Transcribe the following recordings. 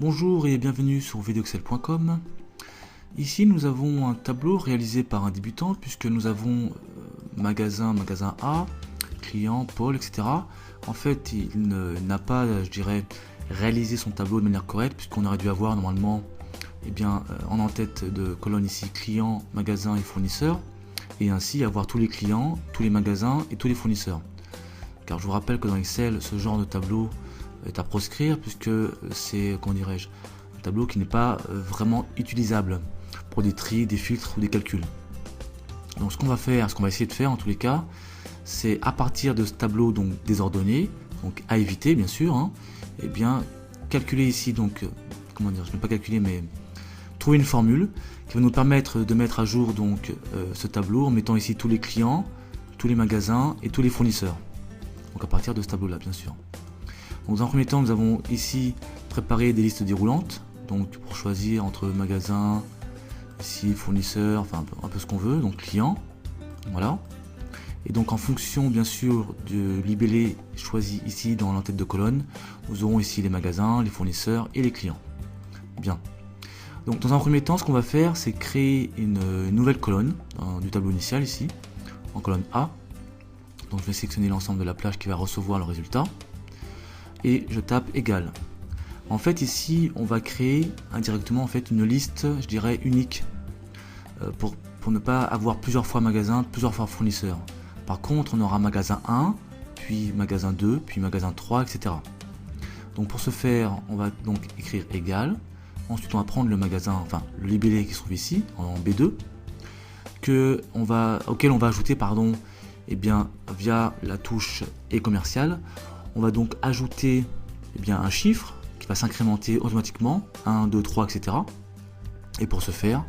Bonjour et bienvenue sur videoexcel.com. Ici nous avons un tableau réalisé par un débutant puisque nous avons magasin A, client, Paul, etc. En fait il n'a pas, je dirais, réalisé son tableau de manière correcte puisqu'on aurait dû avoir normalement en en-tête de colonne ici client, magasin et fournisseur, et ainsi avoir tous les clients, tous les magasins et tous les fournisseurs. Car je vous rappelle que dans Excel ce genre de tableau est à proscrire puisque c'est, un tableau qui n'est pas vraiment utilisable pour des tris, des filtres ou des calculs. Donc ce qu'on va essayer de faire en tous les cas, c'est à partir de ce tableau donc désordonné, donc à éviter bien sûr, calculer ici je ne vais pas calculer mais trouver une formule qui va nous permettre de mettre à jour ce tableau en mettant ici tous les clients, tous les magasins et tous les fournisseurs. Donc à partir de ce tableau là bien sûr. Donc dans un premier temps nous avons ici préparé des listes déroulantes, donc pour choisir entre magasins, ici fournisseurs, enfin un peu ce qu'on veut, donc client, voilà. Et donc en fonction bien sûr du libellé choisi ici dans l'entête de colonne, nous aurons ici les magasins, les fournisseurs et les clients. Bien. Donc dans un premier temps ce qu'on va faire c'est créer une nouvelle colonne du tableau initial ici, en colonne A. Donc je vais sélectionner l'ensemble de la plage qui va recevoir le résultat. Et je tape égal. En fait ici on va créer indirectement une liste, je dirais unique, pour ne pas avoir plusieurs fois magasin, plusieurs fois fournisseur. Par contre on aura magasin 1, puis magasin 2, puis magasin 3, etc. Donc pour ce faire on va donc écrire égal. Ensuite on va prendre le magasin, le libellé qui se trouve ici en B2, auquel on va ajouter via la touche et commercial. On va donc ajouter un chiffre qui va s'incrémenter automatiquement, 1, 2, 3, etc. Et pour ce faire,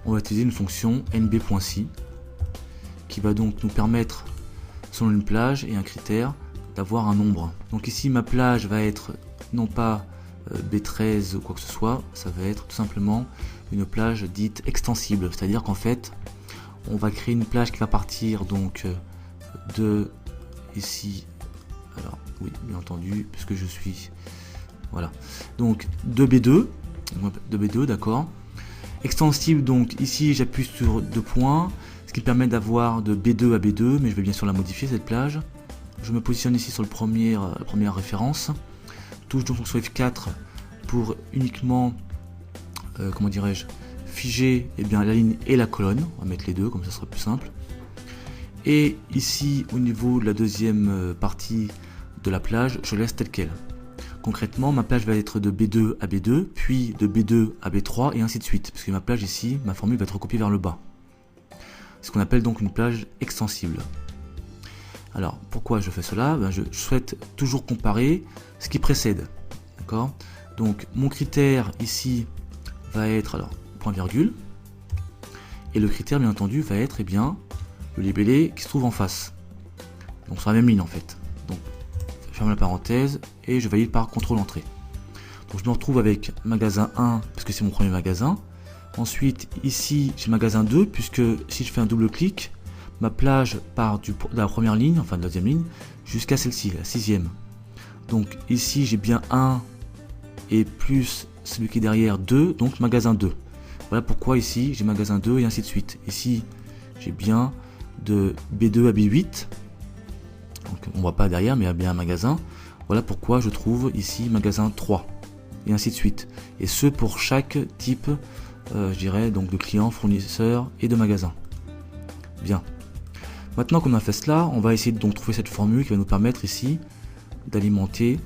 on va utiliser une fonction nb.si qui va donc nous permettre, selon une plage et un critère, d'avoir un nombre. Donc ici, ma plage va être non pas B13 ou quoi que ce soit, ça va être tout simplement une plage dite extensible. C'est-à-dire qu'en fait, on va créer une plage qui va partir de ici. Alors oui, bien entendu, puisque je suis voilà. Donc de B2, d'accord. Extensible, donc ici j'appuie sur 2 points, ce qui permet d'avoir de B2 à B2, mais je vais bien sûr la modifier cette plage. Je me positionne ici sur la première référence. Touche donc sur F4 pour uniquement figer la ligne et la colonne. On va mettre les deux, comme ça sera plus simple. Et ici au niveau de la deuxième partie de la plage, je laisse tel quel. Concrètement ma plage va être de B2 à B2, puis de B2 à B3 et ainsi de suite, parce que ma plage ici, ma formule va être recopiée vers le bas. Ce qu'on appelle donc une plage extensible. Alors pourquoi je fais cela? Je souhaite toujours comparer ce qui précède. D'accord. Donc mon critère ici va être point virgule, et le critère bien entendu va être le libellé qui se trouve en face. Donc sur la même ligne en fait. Donc je ferme la parenthèse et je valide par CTRL entrée. Donc je me retrouve avec magasin 1 puisque c'est mon premier magasin. Ensuite ici j'ai magasin 2 puisque si je fais un double clic, ma plage part de la première ligne, de la deuxième ligne, jusqu'à celle-ci, la 6e. Donc ici j'ai bien 1 et plus celui qui est derrière 2, donc magasin 2. Voilà pourquoi ici j'ai magasin 2 et ainsi de suite. Ici j'ai bien de B2 à B8, donc on voit pas derrière mais il y a bien un magasin. Voilà pourquoi je trouve ici magasin 3 et ainsi de suite, et ce pour chaque type de client, fournisseur et de magasin. Bien, maintenant qu'on a fait cela, on va essayer de trouver cette formule qui va nous permettre ici d'alimenter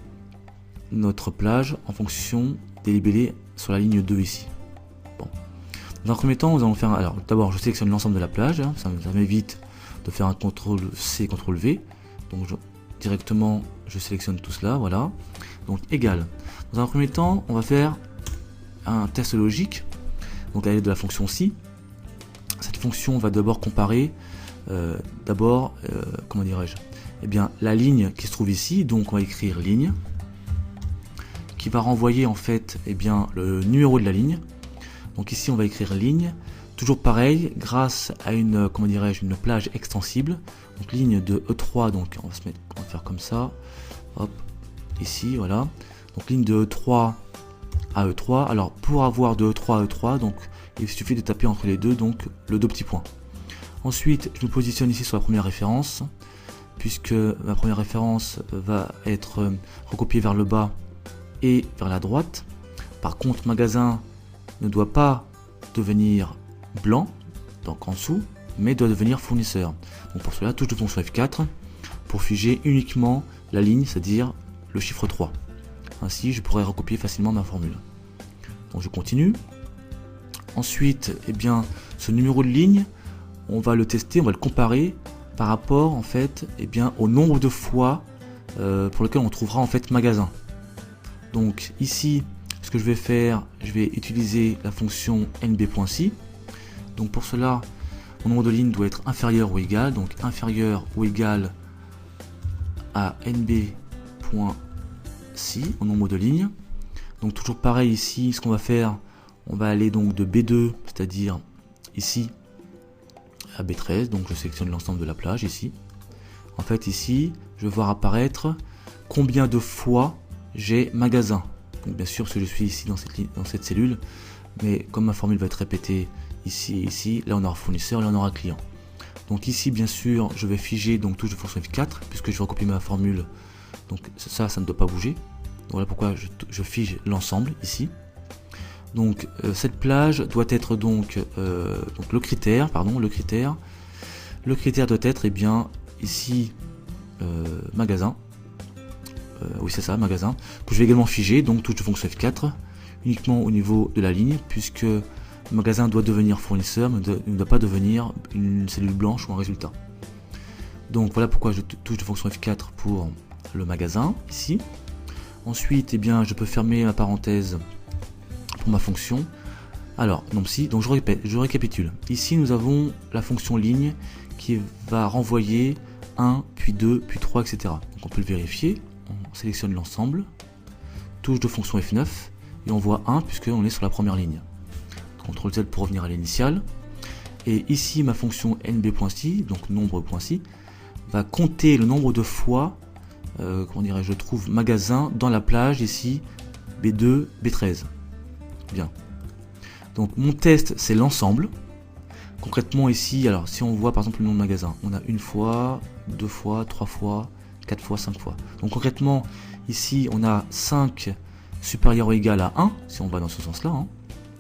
notre plage en fonction des libellés sur la ligne 2 ici. Bon. Dans un premier temps, nous allons faire. Alors, d'abord, je sélectionne l'ensemble de la plage. Ça m'évite de faire un CTRL-C, CTRL-V. Donc, directement, je sélectionne tout cela. Voilà. Donc, égal. Dans un premier temps, on va faire un test logique. Donc, à l'aide de la fonction si. Cette fonction va d'abord comparer. La ligne qui se trouve ici. Donc, on va écrire ligne, qui va renvoyer le numéro de la ligne. Donc ici on va écrire ligne, toujours pareil, grâce à une plage extensible. Donc ligne de E3, donc on va faire comme ça, hop, ici, voilà. Donc ligne de E3 à E3. Alors pour avoir de E3 à E3, donc il suffit de taper entre les deux, donc le 2 petits points. Ensuite, je me positionne ici sur la première référence, puisque ma première référence va être recopiée vers le bas et vers la droite. Par contre, magasin ne doit pas devenir blanc, donc en dessous, mais doit devenir fournisseur. Donc pour cela, touche de fonction F4 pour figer uniquement la ligne, c'est-à-dire le chiffre 3. Ainsi, je pourrais recopier facilement ma formule. Donc je continue. Ensuite, eh bien, ce numéro de ligne, on va le tester, on va le comparer par rapport en fait, eh bien, au nombre de fois pour lequel on trouvera en fait magasin. Donc ici, ce que je vais faire, je vais utiliser la fonction nb.si. Donc pour cela, mon nombre de lignes doit être inférieur ou égal, donc inférieur ou égal à nb.si, au nombre de lignes. Donc toujours pareil ici, ce qu'on va faire, on va aller donc de B2, c'est-à-dire ici, à B13, donc je sélectionne l'ensemble de la plage ici. En fait ici, je vais voir apparaître combien de fois j'ai magasin. Donc bien sûr, parce que je suis ici dans cette cellule, mais comme ma formule va être répétée ici et ici, là on aura fournisseur, là on aura client. Donc ici, bien sûr, je vais figer donc touche de fonction F4, puisque je vais recopier ma formule. Donc ça ne doit pas bouger. Donc voilà pourquoi je fige l'ensemble ici. Donc cette plage doit être donc le critère doit être eh bien ici magasin. Oui c'est ça, magasin, que je vais également figer, donc touche de fonction F4 uniquement au niveau de la ligne, puisque le magasin doit devenir fournisseur, mais ne doit pas devenir une cellule blanche ou un résultat. Donc voilà pourquoi je touche de fonction F4 pour le magasin ici. Ensuite, eh bien, je peux fermer ma parenthèse pour ma fonction. Alors, donc je récapitule. Ici, nous avons la fonction ligne qui va renvoyer 1, puis 2, puis 3, etc. Donc on peut le vérifier. On sélectionne l'ensemble, touche de fonction F9, et on voit 1 puisqu'on est sur la première ligne. CTRL Z pour revenir à l'initiale. Et ici, ma fonction nb.si, donc nombre.si, va compter le nombre de fois je trouve magasin dans la plage ici B2, B13. Bien. Donc mon test c'est l'ensemble. Concrètement ici, alors si on voit par exemple le nom de magasin, on a une fois, deux fois, trois fois, 4 fois, 5 fois. Donc concrètement ici on a 5 supérieur ou égal à 1, si on va dans ce sens là. Hein.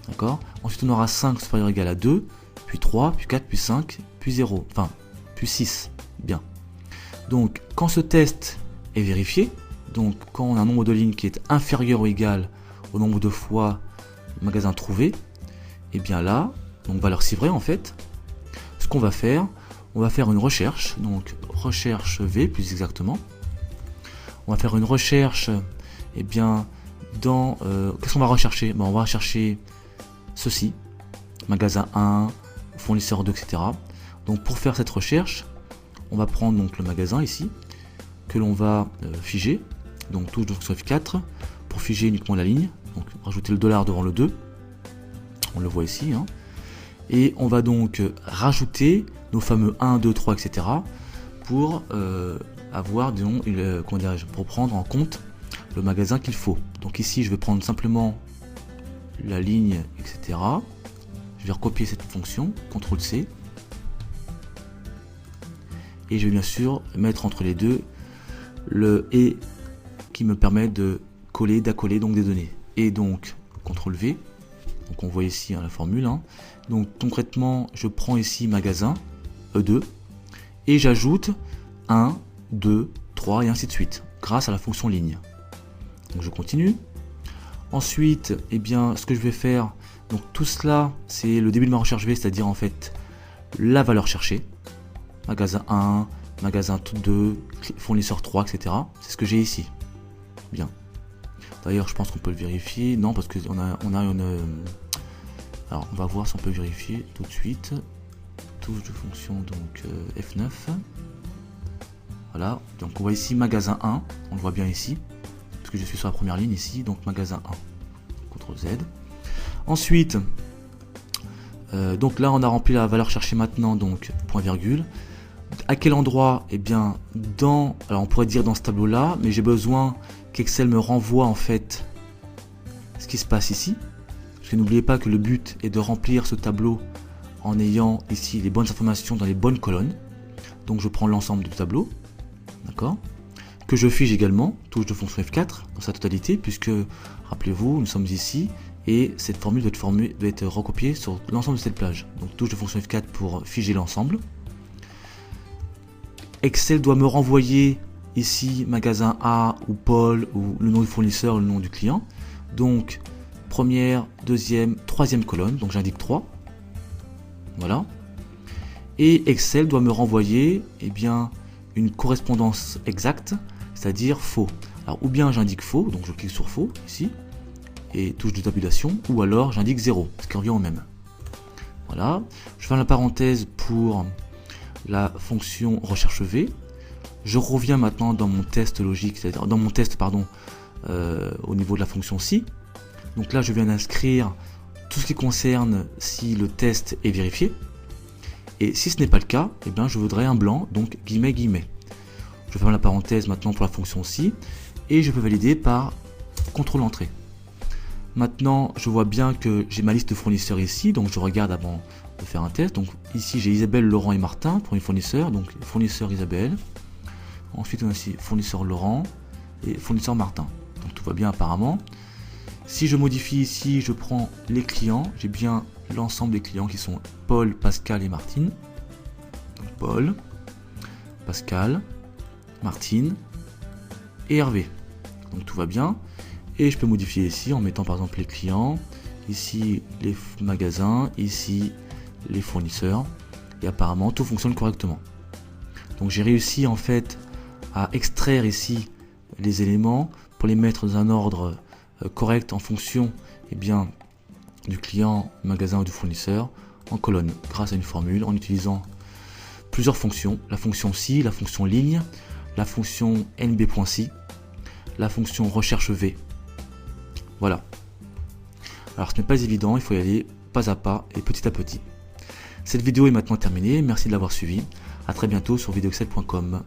D'accord. Ensuite on aura 5 supérieur ou égal à 2, puis 3, puis 4, puis 5, puis 0, enfin puis 6. Bien. Donc quand ce test est vérifié, donc quand on a un nombre de lignes qui est inférieur ou égal au nombre de fois magasin trouvé, et bien là, donc valeur si vrai en fait, ce qu'on va faire, on va faire une recherche, donc recherche V plus exactement. On va faire une recherche, et bien dans qu'est-ce qu'on va rechercher? On va rechercher ceci, magasin 1, fournisseur 2, etc. Donc pour faire cette recherche, on va prendre donc le magasin ici, que l'on va figer, donc touche de fonction F4 pour figer uniquement la ligne, donc rajouter le dollar devant le 2, on le voit ici, hein. Et on va donc rajouter nos fameux 1, 2, 3, etc. pour avoir, disons, pour prendre en compte le magasin qu'il faut. Donc ici je vais prendre simplement la ligne, etc. Je vais recopier cette fonction, CTRL C, et je vais bien sûr mettre entre les deux le et qui me permet de coller, d'accoler donc des données. Et donc CTRL V, donc on voit ici hein, la formule. Hein. Donc concrètement, je prends ici magasin E2 et j'ajoute 1, 2, 3 et ainsi de suite grâce à la fonction ligne. Donc je continue. Ensuite, eh bien, ce que je vais faire, donc tout cela, c'est le début de ma recherche V, c'est-à-dire en fait la valeur cherchée. Magasin 1, magasin 2, fournisseur 3, etc. C'est ce que j'ai ici. Bien. D'ailleurs, je pense qu'on peut le vérifier. Non, parce qu'on a une... Alors, on va voir si on peut vérifier tout de suite. Touche de fonction, donc F9. Voilà. Donc, on voit ici magasin 1. On le voit bien ici. Parce que je suis sur la première ligne ici. Donc, magasin 1. CTRL Z. Ensuite, donc là, on a rempli la valeur cherchée maintenant. Donc, point virgule. À quel endroit? Eh bien, alors on pourrait dire dans ce tableau-là, mais j'ai besoin qu'Excel me renvoie en fait ce ce qui se passe ici. Parce que n'oubliez pas que le but est de remplir ce tableau en ayant ici les bonnes informations dans les bonnes colonnes. Donc je prends l'ensemble du tableau, d'accord, que je fiche également, touche de fonction F4 dans sa totalité, puisque, rappelez-vous, nous sommes ici, et cette formule doit être recopiée sur l'ensemble de cette plage. Donc touche de fonction F4 pour figer l'ensemble. Excel doit me renvoyer ici magasin A ou Paul ou le nom du fournisseur ou le nom du client. Donc première, deuxième, troisième colonne, donc j'indique 3. Voilà. Et Excel doit me renvoyer une correspondance exacte, c'est-à-dire faux. Alors ou bien j'indique faux, donc je clique sur faux ici, et touche de tabulation, ou alors j'indique 0, ce qui revient au même. Voilà. Je ferme la parenthèse pour la fonction recherche V. Je reviens maintenant dans mon test logique, c'est-à-dire dans mon test au niveau de la fonction si. Donc là je viens d'inscrire tout ce qui concerne si le test est vérifié. Et si ce n'est pas le cas, je voudrais un blanc, donc guillemets guillemets. Je ferme la parenthèse maintenant pour la fonction si et je peux valider par CTRL entrée. Maintenant je vois bien que j'ai ma liste de fournisseurs ici, donc je regarde avant de faire un test. Donc ici j'ai Isabelle, Laurent et Martin pour les fournisseurs, donc fournisseur Isabelle. Ensuite on a ici fournisseur Laurent et fournisseur Martin. Donc tout va bien apparemment. Si je modifie ici, je prends les clients, j'ai bien l'ensemble des clients qui sont Paul, Pascal et Martine. Donc Paul, Pascal, Martine et Hervé. Donc tout va bien. Et je peux modifier ici en mettant par exemple les clients, ici les magasins, ici les fournisseurs. Et apparemment tout fonctionne correctement. Donc j'ai réussi en fait à extraire ici les éléments pour les mettre dans un ordre correct en fonction du client, magasin ou du fournisseur en colonne grâce à une formule en utilisant plusieurs fonctions, la fonction si, la fonction ligne, la fonction nb.si, la fonction recherche v. Voilà. Alors ce n'est pas évident, il faut y aller pas à pas et petit à petit. Cette vidéo est maintenant terminée, merci de l'avoir suivi. A très bientôt sur videoexcel.com.